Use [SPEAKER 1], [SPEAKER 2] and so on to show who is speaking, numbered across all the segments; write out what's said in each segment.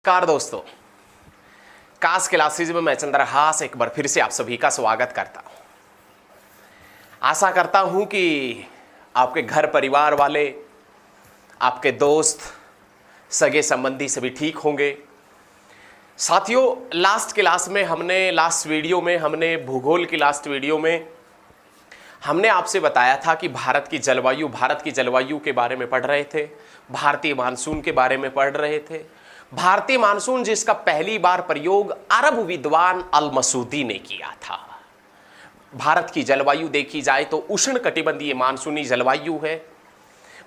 [SPEAKER 1] नमस्कार दोस्तों, काश क्लासेज में मैं चंद्रहास एक बार फिर से आप सभी का स्वागत करता हूं। आशा करता हूं कि आपके घर परिवार वाले, आपके दोस्त, सगे संबंधी सभी ठीक होंगे। साथियों, लास्ट वीडियो में हमने भूगोल की लास्ट वीडियो में हमने आपसे बताया था कि भारत की जलवायु के बारे में पढ़ रहे थे, भारतीय मानसून के बारे में पढ़ रहे थे। भारतीय मानसून जिसका पहली बार प्रयोग अरब विद्वान अल मसूदी ने किया था। भारत की जलवायु देखी जाए तो उष्णकटिबंधीय मानसूनी जलवायु है।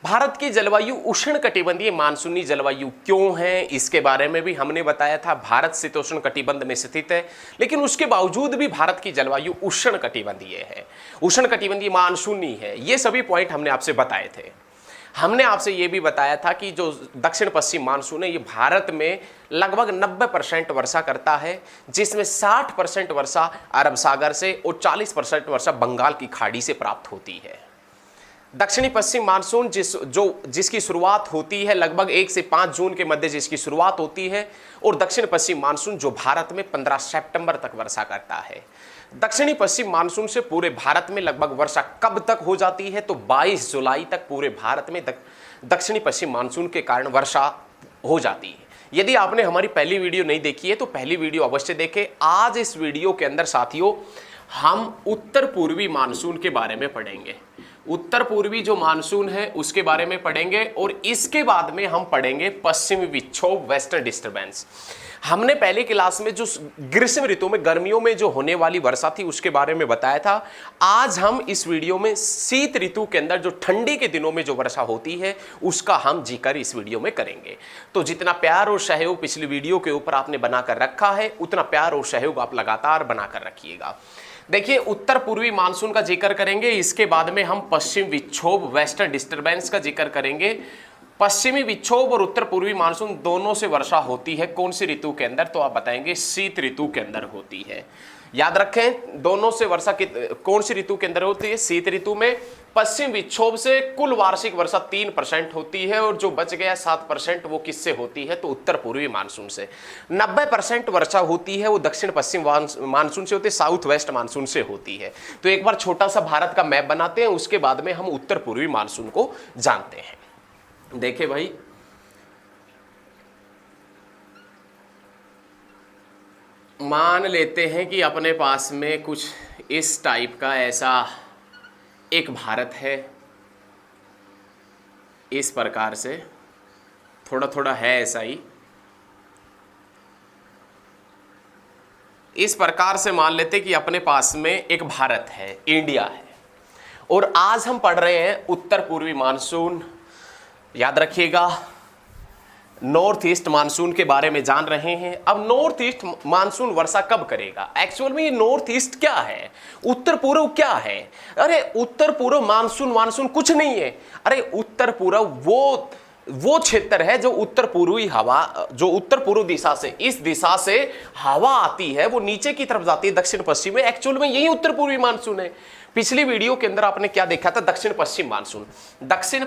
[SPEAKER 1] भारत की जलवायु उष्णकटिबंधीय मानसूनी जलवायु क्यों है, इसके बारे में भी हमने बताया था। भारत शीतोष्ण कटिबंध में स्थित है, लेकिन उसके बावजूद भी भारत की जलवायु उष्णकटिबंधीय है, उष्णकटिबंधीय मानसूनी है। ये सभी पॉइंट हमने आपसे बताए थे। हमने आपसे ये भी बताया था कि जो दक्षिण पश्चिम मानसून है, ये भारत में लगभग 90% वर्षा करता है, जिसमें 60% वर्षा अरब सागर से और 40% वर्षा बंगाल की खाड़ी से प्राप्त होती है। दक्षिणी पश्चिम मानसून जिसकी शुरुआत होती है लगभग 1 से 5 जून के मध्य जिसकी शुरुआत होती है, और दक्षिण पश्चिम मानसून जो भारत में 15 सितंबर तक वर्षा करता है। दक्षिणी पश्चिम मानसून से पूरे भारत में लगभग वर्षा कब तक हो जाती है, तो 22 जुलाई तक पूरे भारत में दक्षिणी पश्चिम मानसून के कारण वर्षा हो जाती है। यदि आपने हमारी पहली वीडियो नहीं देखी है तो पहली वीडियो अवश्य देखें। आज इस वीडियो के अंदर साथियों हम उत्तर पूर्वी मानसून के बारे में पढ़ेंगे। उत्तर पूर्वी जो मानसून है उसके बारे में पढ़ेंगे, और इसके बाद में हम पढ़ेंगे पश्चिमी विक्षोभ, वेस्टर्न डिस्टर्बेंस। हमने पहले क्लास में जो ग्रीष्म ऋतु में गर्मियों में जो होने वाली वर्षा थी उसके बारे में बताया था। आज हम इस वीडियो में शीत ऋतु के अंदर जो ठंडी के दिनों में जो वर्षा होती है उसका हम जिक्र इस वीडियो में करेंगे। तो जितना प्यार और सहयोग पिछली वीडियो के ऊपर आपने बनाकर रखा है, उतना प्यार और सहयोग आप लगातार बनाकर रखिएगा। देखिए, उत्तर पूर्वी मानसून का जिक्र करेंगे, इसके बाद में हम पश्चिम विक्षोभ, वेस्टर्न डिस्टर्बेंस का जिक्र करेंगे। पश्चिमी विक्षोभ और उत्तर पूर्वी मानसून दोनों से वर्षा होती है कौन सी ऋतु के अंदर, तो आप बताएंगे शीत ऋतु के अंदर होती है। याद रखें, दोनों से वर्षा कौन सी ऋतु के अंदर होती है, शीत ऋतु में। पश्चिम विक्षोभ से कुल वार्षिक वर्षा 3% होती है, और जो बच गया 7% वो किससे होती है, तो उत्तर पूर्वी मानसून से। 90% वर्षा होती है वो दक्षिण पश्चिम मानसून से होती है, साउथ वेस्ट मानसून से होती है। तो एक बार छोटा सा भारत का मैप बनाते हैं, उसके बाद में हम उत्तर पूर्वी मानसून को जानते हैं। देखिए भाई, मान लेते हैं कि अपने पास में कुछ इस टाइप का ऐसा एक भारत है, इस प्रकार से थोड़ा थोड़ा है ऐसा ही। इस प्रकार से मान लेते कि अपने पास में एक भारत है, इंडिया है, और आज हम पढ़ रहे हैं उत्तर पूर्वी मानसून। याद रखिएगा, नॉर्थ ईस्ट मानसून के बारे में जान रहे हैं। अब नॉर्थ ईस्ट मानसून वर्षा कब करेगा? एक्चुअल में ये नॉर्थ ईस्ट क्या है, उत्तर पूर्व क्या है? अरे उत्तर पूर्व मानसून कुछ नहीं है। अरे उत्तर पूर्व वो क्षेत्र है जो उत्तर पूर्वी हवा, जो उत्तर पूर्व दिशा से, इस दिशा से हवा आती है, वो नीचे की तरफ जाती है दक्षिण पश्चिम में। एक्चुअल में यही उत्तर पूर्वी मानसून है। पिछली वीडियो के अंदर आपने क्या देखा था, दक्षिण पश्चिम मानसून। दक्षिणी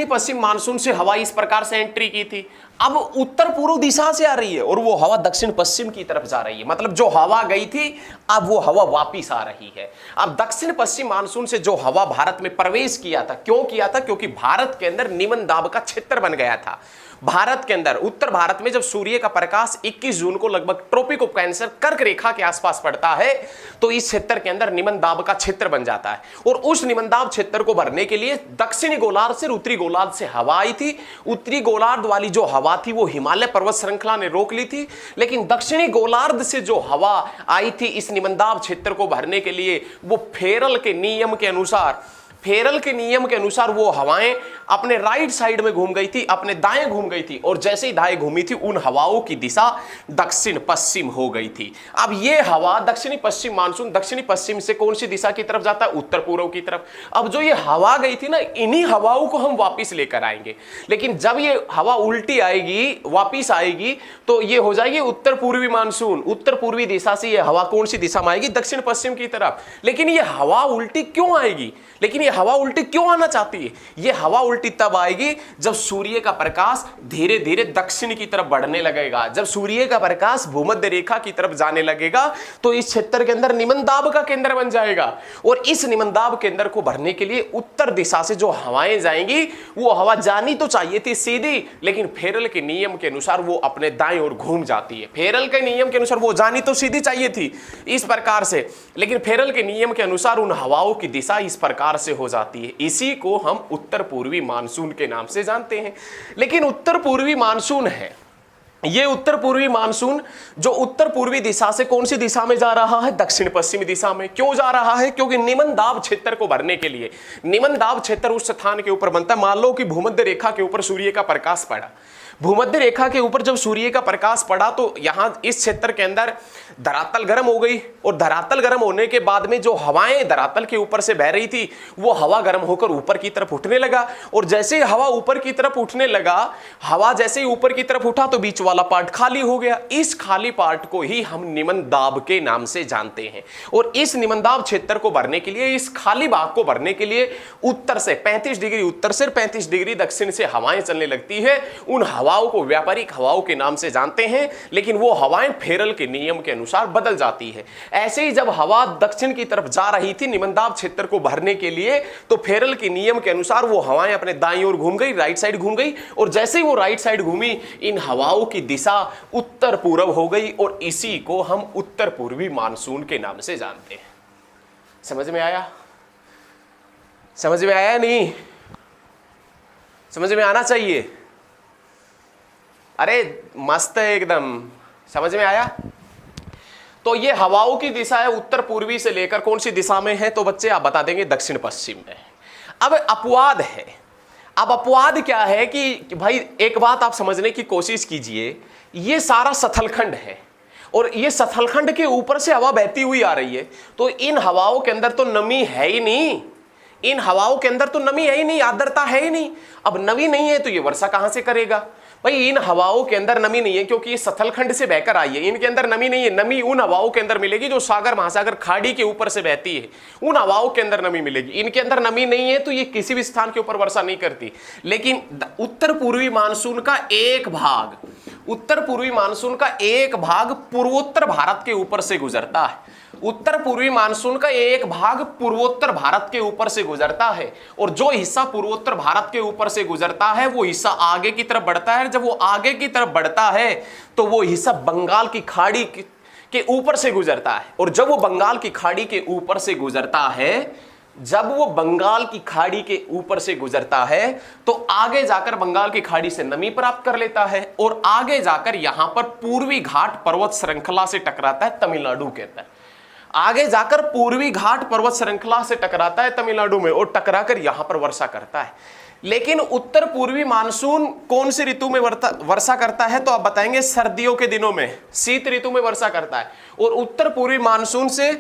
[SPEAKER 1] पश्चिम मानसून से हवा इस प्रकार से एंट्री की थी, अब उत्तर पूर्व दिशा से आ रही है और वो हवा दक्षिण पश्चिम की तरफ जा रही है। मतलब जो हवा गई थी अब वो हवा वापिस आ रही है। अब दक्षिण पश्चिम मानसून से जो हवा भारत में प्रवेश किया था, क्यों किया था? क्योंकि भारत के अंदर निम्न दाब का क्षेत्र बन गया था। भारत के अंदर, उत्तर भारत में जब सूर्य का प्रकाश 21 जून को लगभग ट्रॉपिक ऑफ कैंसर कर्क रेखा के आसपास पड़ता है, तो इस क्षेत्र के अंदर निम्न दाब का क्षेत्र बन जाता है, और उस निम्न दाब क्षेत्र को भरने के लिए दक्षिणी गोलार्ध से उत्तरी गोलार्ध से हवा आई थी। उत्तरी गोलार्ध वाली जो हवा थी वो हिमालय पर्वत श्रृंखला ने रोक ली थी, लेकिन दक्षिणी गोलार्ध से जो हवा आई थी इस निम्न दाब क्षेत्र को भरने के लिए, वो फेरल के नियम के अनुसार वो हवाएं अपने राइट साइड में घूम गई थी, अपने दाएं घूम गई थी, और जैसे ही दाएं घूमी थी उन हवाओं की दिशा दक्षिण पश्चिम हो गई थी। अब ये हवा दक्षिणी पश्चिम मानसून दक्षिणी पश्चिम से कौन सी दिशा की तरफ जाता है? उत्तर पूर्व की तरफ। अब जो ये हवा गई थी ना, इन्हीं हवाओं को हम वापिस लेकर आएंगे, लेकिन जब ये हवा उल्टी आएगी, वापिस आएगी, तो ये हो जाएगी उत्तर पूर्वी मानसून। उत्तर पूर्वी दिशा से ये हवा कौन सी दिशा में आएगी? दक्षिण पश्चिम की तरफ। लेकिन ये हवा उल्टी क्यों आएगी? लेकिन ये हवा उल्टी क्यों आना चाहती है? ये हवा उल्टी तब आएगी जब सूर्य का प्रकाश धीरे धीरे दक्षिण की तरफ बढ़ने लगेगा। जब सूर्य का प्रकाश भूमध्य रेखा की तरफ जाने लगेगा तो इस क्षेत्र के अंदर निम्न दाब का केंद्र बन जाएगा, और इस निम्न दाब केंद्र को भरने के लिए उत्तर दिशा से जो हवाएं जाएंगी, वो हवा जानी तो चाहिए थी सीधी, लेकिन फेरल के नियम के अनुसार वो अपने दाएं ओर घूम जाती है। फेरल के नियम के अनुसार वो जानी तो सीधी चाहिए थी इस प्रकार से, लेकिन फेरल के नियम के अनुसार उन हवाओं की दिशा इस प्रकार से हो जाती है। इसी को हम उत्तर पूर्वी मानसून के नाम से जानते हैं। लेकिन उत्तर पूर्वी मानसून है, ये उत्तर पूर्वी मानसून जो उत्तर पूर्वी दिशा से कौन सी दिशा में जा रहा है? दक्षिण पश्चिमी दिशा में। क्यों जा रहा है? क्योंकि निम्न दाब क्षेत्र को भरने के लिए। निम्न दाब क्षेत्र उस स्थान के ऊपर बनता है, मान लो कि भूमध्य रेखा के ऊपर सूर्य का प्रकाश पड़ा। भूमध्य रेखा के ऊपर जब सूर्य का प्रकाश पड़ा तो यहां इस क्षेत्र के अंदर धरातल गर्म हो गई, और धरातल गर्म होने के बाद में जो हवाएं धरातल के ऊपर से बह रही थी वो हवा गर्म होकर ऊपर की तरफ उठने लगा, और जैसे ही हवा ऊपर की तरफ उठने लगा, हवा जैसे ही ऊपर की तरफ उठा तो बीच वाला पार्ट खाली हो गया। इस खाली पार्ट को ही हम निम्न दाब के नाम से जानते हैं। और इस निम्न दाब क्षेत्र को भरने के लिए, इस खाली भाग को भरने के लिए उत्तर से 35 डिग्री उत्तर से 35 डिग्री दक्षिण से हवाएं चलने लगती है। उन हवाओं को व्यापारिक हवाओं के नाम से जानते हैं, लेकिन वो हवाएं फेरल के नियम के अनुसार बदल जाती है। ऐसे ही जब हवा दक्षिण की तरफ जा रही थी निम्न दाब क्षेत्र को भरने के लिए, तो फेरल के नियम के अनुसार वो हवाएं अपने दाईं ओर घूम गई, राइट साइड घूम गई, और जैसे ही वो राइट साइड घूमी, इन हवाओं की दिशा उत्तर पूर्व हो गई, और इसी को हम उत्तर पूर्वी मानसून के नाम से जानते हैं। समझ में आया? समझ में आया? नहीं समझ में आना चाहिए। अरे मस्त है एकदम, समझ में आया? तो ये हवाओं की दिशा है उत्तर पूर्वी से लेकर कौन सी दिशा में है? तो बच्चे आप बता देंगे दक्षिण पश्चिम में। अब अपवाद है। अब अपवाद क्या है कि भाई एक बात आप समझने की कोशिश कीजिए, ये सारा सथलखंड है और ये सथलखंड के ऊपर से हवा बहती हुई आ रही है, तो इन हवाओं के अंदर तो नमी है ही नहीं। इन हवाओं के अंदर तो नमी है ही नहीं, आर्द्रता है ही नहीं। अब नमी नहीं है तो ये वर्षा कहां से करेगा? भाई इन हवाओं के अंदर नमी नहीं है क्योंकि ये सथलखंड से बहकर आई है, इनके अंदर नमी नहीं है। नमी उन हवाओं के अंदर मिलेगी जो सागर महासागर खाड़ी के ऊपर से बहती है, उन हवाओं के अंदर नमी मिलेगी। इनके अंदर नमी नहीं है तो ये किसी भी स्थान के ऊपर वर्षा नहीं करती। लेकिन उत्तर पूर्वी मानसून का एक भाग, उत्तर पूर्वी मानसून का एक भाग पूर्वोत्तर भारत के ऊपर से गुजरता है। उत्तर पूर्वी मानसून का एक भाग पूर्वोत्तर भारत के ऊपर से गुजरता है, और जो हिस्सा पूर्वोत्तर भारत के ऊपर से गुजरता है वो हिस्सा आगे की तरफ बढ़ता है। जब वो आगे की तरफ बढ़ता है तो वो हिस्सा बंगाल की खाड़ी के ऊपर से गुजरता है, और जब वो बंगाल की खाड़ी के ऊपर से गुजरता है, जब वो बंगाल की खाड़ी के ऊपर से गुजरता है तो आगे जाकर बंगाल की खाड़ी से नमी प्राप्त कर लेता है, और आगे जाकर यहां पर पूर्वी घाट पर्वत श्रृंखला से टकराता है तमिलनाडु के अंदर। आगे जाकर पूर्वी घाट पर्वत श्रृंखला से टकराता है तमिलनाडु में, और टकराकर यहां पर वर्षा करता है। लेकिन उत्तर पूर्वी मानसून कौन सी ऋतु में वर्षा करता है? तो आप बताएंगे सर्दियों के दिनों में, शीत ऋतु में वर्षा करता है। और उत्तर पूर्वी मानसून से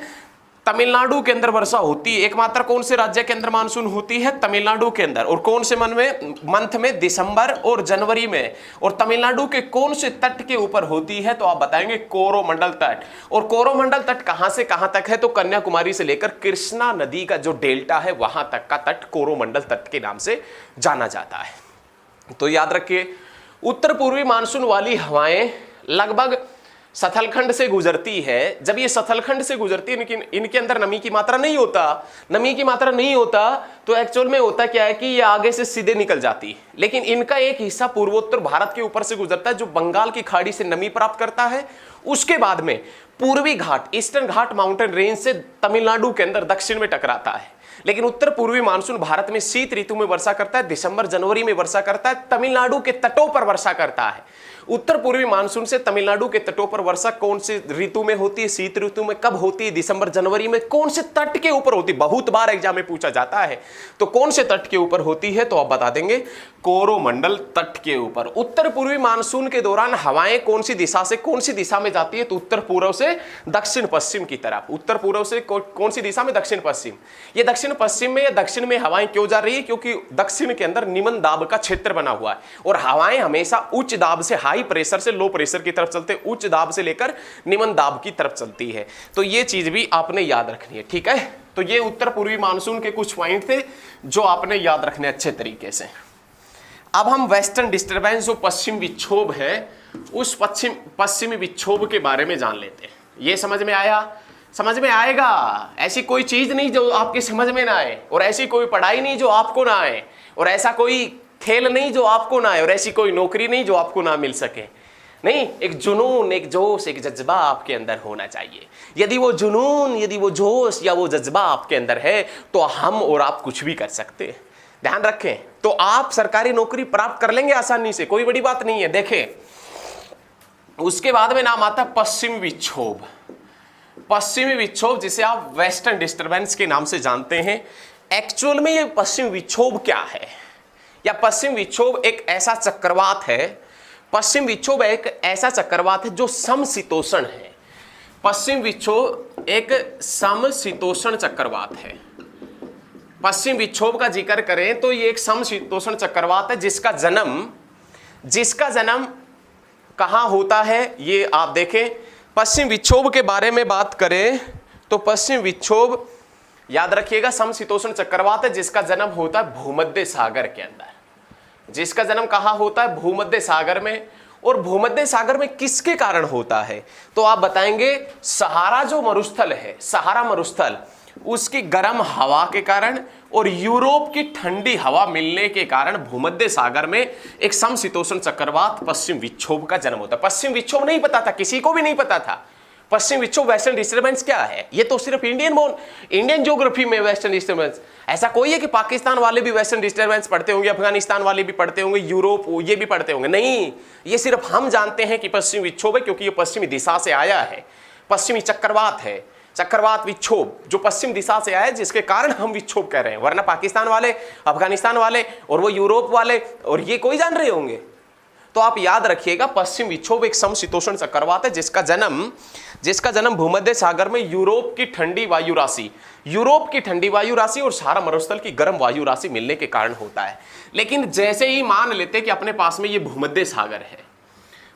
[SPEAKER 1] तमिलनाडु के अंदर वर्षा होती है। एकमात्र कौन से राज्य के अंदर मानसून होती है? तमिलनाडु के अंदर। और कौन से मंथ में? दिसंबर और जनवरी में। और तमिलनाडु के कौन से तट के ऊपर होती है? तो आप बताएंगे कोरोमंडल तट। और कोरोमंडल तट कहां से कहां तक है? तो कन्याकुमारी से लेकर कृष्णा नदी का जो डेल्टा है वहां तक का तट कोरोमंडल तट के नाम से जाना जाता है। तो याद रखिए, उत्तर पूर्वी मानसून वाली हवाएं लगभग सथलखंड से गुजरती है। जब ये सथलखंड से गुजरती है, लेकिन इनके अंदर नमी की मात्रा नहीं होता। नमी की मात्रा नहीं होता तो एक्चुअल में होता क्या है कि ये आगे से सीधे निकल जाती, लेकिन इनका एक हिस्सा पूर्वोत्तर भारत के ऊपर से गुजरता है जो बंगाल की खाड़ी से नमी प्राप्त करता है। उसके बाद में पूर्वी घाट, ईस्टर्न घाट माउंटेन रेंज से तमिलनाडु के अंदर दक्षिण में टकराता है। लेकिन उत्तर पूर्वी मानसून भारत में शीत ऋतु में वर्षा करता है, दिसंबर जनवरी में वर्षा करता है, तमिलनाडु के तटों पर वर्षा करता है। उत्तर पूर्वी मानसून से तमिलनाडु के तटों पर वर्षा कौन से ऋतु में होती है? शीत ऋतु में। कब होती है? दिसंबर जनवरी में। कौन से तट के ऊपर होती है? बहुत बार एग्जाम में पूछा जाता है। तो कौन से तट के ऊपर होती है? तो आप बता देंगे कोरोमंडल तट के ऊपर। उत्तर पूर्वी मानसून के दौरान हवाएं कौन सी दिशा से कौन सी दिशा में जाती है? तो उत्तर पूर्व से दक्षिण पश्चिम की तरफ। उत्तर पूर्व से कौन सी दिशा में? दक्षिण पश्चिम। ये दक्षिण दक्षिण पश्चिम में या दक्षिण में हवाएं क्यों जा रही है? क्योंकि दक्षिण के अंदर निम्न दाब का क्षेत्र बना हुआ है और हवाएं हमेशा उच्च दाब से हाई प्रेशर से लो प्रेशर की तरफ चलते, उच्च दाब से लेकर निम्न दाब की तरफ चलती है। तो ये चीज भी आपने याद रखनी है, ठीक है। तो ये उत्तर पूर्वी मानसून के कुछ पॉइंट थे जो आपने याद रखने अच्छे तरीके से। अब हम वेस्टर्न डिस्टर्बेंस जो पश्चिम विक्षोभ है उस पश्चिमी विक्षोभ के बारे में जान लेते हैं। ये समझ में आया? समझ में आएगा। ऐसी कोई चीज नहीं जो आपके समझ में ना आए, और ऐसी कोई पढ़ाई नहीं जो आपको ना आए, और ऐसा कोई खेल नहीं जो आपको ना आए, और ऐसी कोई नौकरी नहीं जो आपको ना मिल सके। नहीं, एक जुनून, एक जोश, एक जज्बा आपके अंदर होना चाहिए। यदि वो जुनून, यदि वो जोश या वो जज्बा आपके अंदर है तो हम और आप कुछ भी कर सकते हैं। ध्यान रखें। तो आप सरकारी नौकरी प्राप्त कर लेंगे आसानी से, कोई बड़ी बात नहीं है। देखें, उसके बाद में नाम आता है पश्चिमी विक्षोभ। पश्चिमी विक्षोभ जिसे आप वेस्टर्न डिस्टर्बेंस के नाम से जानते हैं। एक्चुअल में ये पश्चिमी विक्षोभ क्या है? या पश्चिम विक्षोभ एक ऐसा चक्रवात है, पश्चिम विक्षोभ एक ऐसा चक्रवात है जो समशीतोष्ण है। पश्चिम विक्षोभ एक समशीतोष्ण चक्रवात है। पश्चिम विक्षोभ का जिक्र करें तो ये एक समशीतोष्ण चक्रवात है जिसका जन्म कहां होता है ये आप देखें। पश्चिम विक्षोभ के बारे में बात करें तो पश्चिम विक्षोभ याद रखिएगा समशीतोष्ण चक्रवात है जिसका जन्म होता है भूमध्य सागर के अंदर। जिसका जन्म कहां होता है? भूमध्य सागर में। और भूमध्य सागर में किसके कारण होता है? तो आप बताएंगे सहारा जो मरुस्थल है, सहारा मरुस्थल, उसकी गर्म हवा के कारण और यूरोप की ठंडी हवा मिलने के कारण भूमध्य सागर में एक समशीतोष्ण चक्रवात पश्चिम विक्षोभ का जन्म होता है। पश्चिम विक्षोभ नहीं पता था, किसी को भी नहीं पता था पश्चिम विक्षोभ वेस्टर्न डिस्टर्बेंस क्या है। ये तो सिर्फ इंडियन ज्योग्राफी में वेस्टर्न डिस्टर्बेंस। ऐसा कोई है कि पाकिस्तान वाले भी वेस्टर्न डिस्टर्बेंस पढ़ते होंगे, अफगानिस्तान वाले भी पढ़ते होंगे, यूरोप ये भी पढ़ते होंगे? नहीं, ये सिर्फ हम जानते हैं कि पश्चिम विक्षोभ है क्योंकि ये पश्चिमी दिशा से आया है। पश्चिमी चक्रवात है, चक्रवात विक्षोभ जो पश्चिम दिशा से आया है जिसके कारण हम विक्षोभ कह रहे हैं। वरना पाकिस्तान वाले, अफगानिस्तान वाले और वो यूरोप वाले और ये कोई जान रहे होंगे। तो आप याद रखिएगा पश्चिम विक्षोभ एक समशीतोष्ण चक्रवात है जिसका जन्म भूमध्य सागर में यूरोप की ठंडी वायु राशि और सहारा मरुस्थल की गर्म वायु राशि मिलने के कारण होता है। लेकिन जैसे ही मान लेते हैं कि अपने पास में ये भूमध्य सागर है,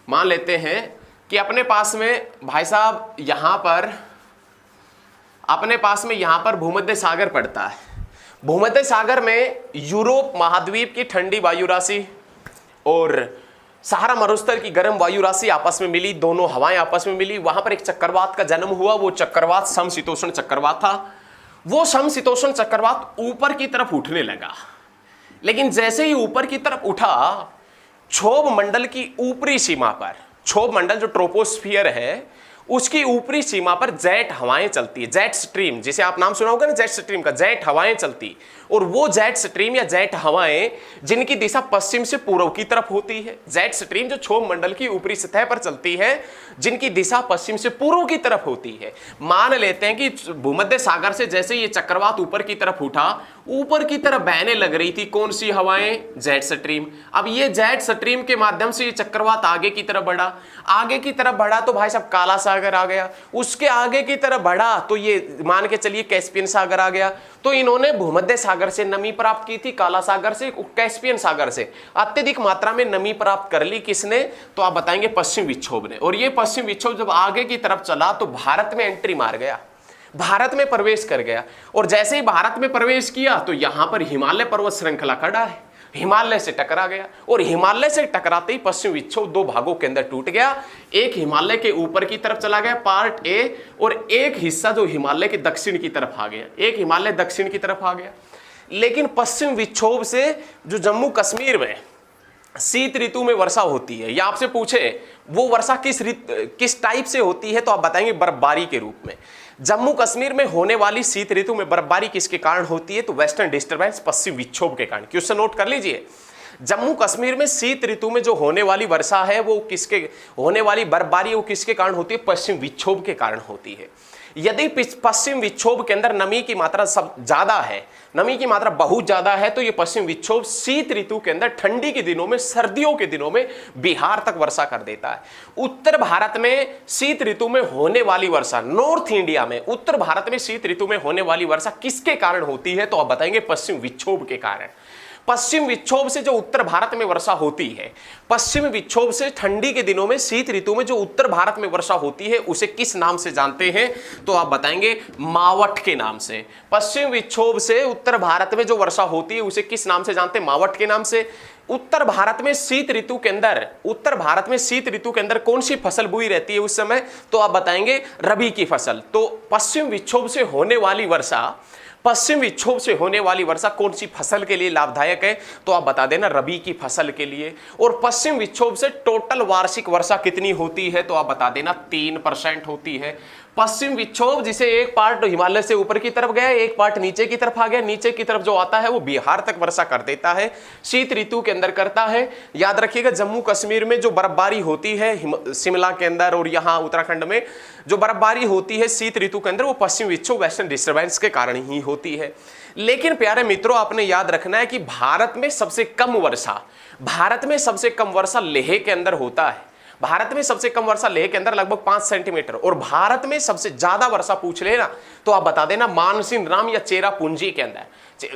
[SPEAKER 1] मान लेते हैं कि अपने पास में भाई साहब यहां पर अपने पास में यहां पर भूमध्य सागर पड़ता है। भूमध्य सागर में यूरोप महाद्वीप की ठंडी वायु राशि और सहारा मरुस्थल की गर्म वायु राशि आपस में मिली, दोनों हवाएं आपस में मिली, वहां पर एक चक्रवात का जन्म हुआ। वो चक्रवात समशीतोष्ण चक्रवात था। वो समशीतोष्ण चक्रवात ऊपर की तरफ उठने लगा। लेकिन जैसे ही ऊपर की तरफ उठा, क्षोभ मंडल की ऊपरी सीमा पर, क्षोभ मंडल जो ट्रोपोस्फियर है उसकी ऊपरी सीमा पर जेट हवाएं चलती है। जेट स्ट्रीम, जिसे आप नाम सुना होगा ना जेट स्ट्रीम का, जेट हवाएं चलती। और वो जेट स्ट्रीम या जेट हवाएं जिनकी दिशा पश्चिम से पूर्व की तरफ होती है, जेट स्ट्रीम जो क्षोभ मंडल की ऊपरी सतह पर चलती है जिनकी दिशा पश्चिम से पूर्व की तरफ होती है। मान लेते हैं कि भूमध्य सागर से जैसे ये चक्रवात ऊपर की तरफ उठा, ऊपर की तरफ बहने लग रही थी कौन सी हवाएं? Jet stream. अब ये जेट स्ट्रीम के माध्यम से ये चक्रवात आगे की तरफ बढ़ा, आगे की तरफ बढ़ा तो भाई साहब काला सागर आ गया। उसके आगे की तरफ बढ़ा तो ये मान के चलिए कैस्पियन सागर आ गया। तो इन्होंने भूमध्य सागर से नमी प्राप्त की थी, काला सागर से, कैस्पियन सागर से अत्यधिक मात्रा में नमी प्राप्त कर ली। किसने? तो आप बताएंगे पश्चिम विक्षोभ ने। और ये पश्चिम विक्षोभ जब आगे की तरफ चला तो भारत में एंट्री मार गया, भारत में प्रवेश कर गया। और जैसे ही भारत में प्रवेश किया तो यहां पर हिमालय पर्वत श्रृंखला खड़ा है, हिमालय से टकरा गया। और हिमालय से टकराते ही पश्चिम विक्षोभ दो भागों के अंदर टूट गया। एक हिमालय के ऊपर की तरफ चला गया पार्ट ए, और एक हिस्सा जो हिमालय के दक्षिण की तरफ आ गया, एक हिमालय दक्षिण की तरफ आ गया। लेकिन पश्चिम विक्षोभ से जो जम्मू कश्मीर में शीत ऋतु में वर्षा होती है, या आपसे पूछे वो वर्षा किस टाइप से होती है, तो आप बताएंगे बर्फबारी के रूप में। जम्मू कश्मीर में होने वाली शीत ऋतु में बर्फबारी किसके कारण होती है? तो वेस्टर्न डिस्टर्बेंस पश्चिम विक्षोभ के कारण। क्वेश्चन नोट कर लीजिए, जम्मू कश्मीर में शीत ऋतु में जो होने वाली वर्षा है वो किसके, होने वाली बर्फबारी वो किसके कारण होती है? पश्चिम विक्षोभ के कारण होती है। यदि पश्चिम विक्षोभ के अंदर नमी की मात्रा सब ज्यादा है, नमी की मात्रा बहुत ज्यादा है, तो ये पश्चिम विक्षोभ शीत ऋतु के अंदर ठंडी के दिनों में, सर्दियों के दिनों में बिहार तक वर्षा कर देता है। उत्तर भारत में शीत ऋतु में होने वाली वर्षा, नॉर्थ इंडिया में उत्तर भारत में शीत ऋतु में होने वाली वर्षा किसके कारण होती है? तो आप बताएंगे पश्चिम विक्षोभ के कारण। पश्चिम विक्षोभ से जो उत्तर भारत में वर्षा होती है, पश्चिम विक्षोभ से ठंडी के दिनों में शीत ऋतु में जो उत्तर भारत में वर्षा होती है, उसे किस नाम से जानते हैं? तो आप बताएंगे मावठ के नाम से। पश्चिम विक्षोभ से उत्तर भारत में जो वर्षा होती है उसे किस नाम से जानते हैं? मावठ के नाम से। उत्तर भारत में शीत ऋतु के अंदर, उत्तर भारत में शीत ऋतु के अंदर कौन सी फसल बोई रहती है उस समय? तो आप बताएंगे रबी की फसल। तो पश्चिम विक्षोभ से होने वाली वर्षा, पश्चिम विक्षोभ से होने वाली वर्षा कौन सी फसल के लिए लाभदायक है? तो आप बता देना रबी की फसल के लिए। और पश्चिम विक्षोभ से टोटल वार्षिक वर्षा कितनी होती है? तो आप बता देना 3% होती है। पश्चिम विक्षोभ जिसे एक पार्ट हिमालय से ऊपर की तरफ गया, एक पार्ट नीचे की तरफ आ गया, नीचे की तरफ जो आता है वो बिहार तक वर्षा कर देता है, शीत ऋतु के अंदर करता है। याद रखिएगा जम्मू कश्मीर में जो बर्फबारी होती है, शिमला के अंदर और यहाँ उत्तराखंड में जो बर्फबारी होती है शीत ऋतु के अंदर, वो पश्चिम विक्षोभ वेस्टर्न डिस्टर्बेंस के कारण ही होती है। लेकिन प्यारे मित्रों, आपने याद रखना है कि भारत में सबसे कम वर्षा लेह के अंदर होता है। भारत में सबसे कम वर्षा लेह के अंदर लगभग 5 सेंटीमीटर, और भारत में सबसे ज्यादा वर्षा पूछ लेना तो आप बता देना मानसिन राम या चेरापूंजी के अंदर,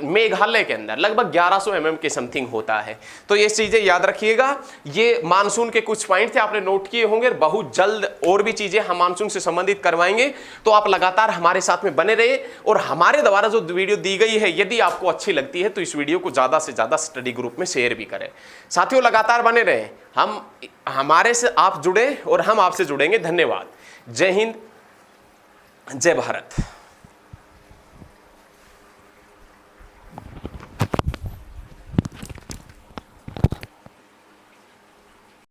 [SPEAKER 1] मेघालय के अंदर लगभग 1100 mm के समथिंग होता है। तो ये चीजें याद रखिएगा। ये मानसून के कुछ पॉइंट थे, आपने नोट किए होंगे। बहुत जल्द और भी चीजें हम मानसून से संबंधित करवाएंगे, तो आप लगातार हमारे साथ में बने रहे। और हमारे द्वारा जो वीडियो दी गई है, यदि आपको अच्छी लगती है तो इस वीडियो को ज्यादा से ज्यादा स्टडी ग्रुप में शेयर भी करें। साथियों, लगातार बने रहे, हमारे से आप जुड़े और हम आपसे जुड़ेंगे। धन्यवाद। जय हिंद, जय भारत।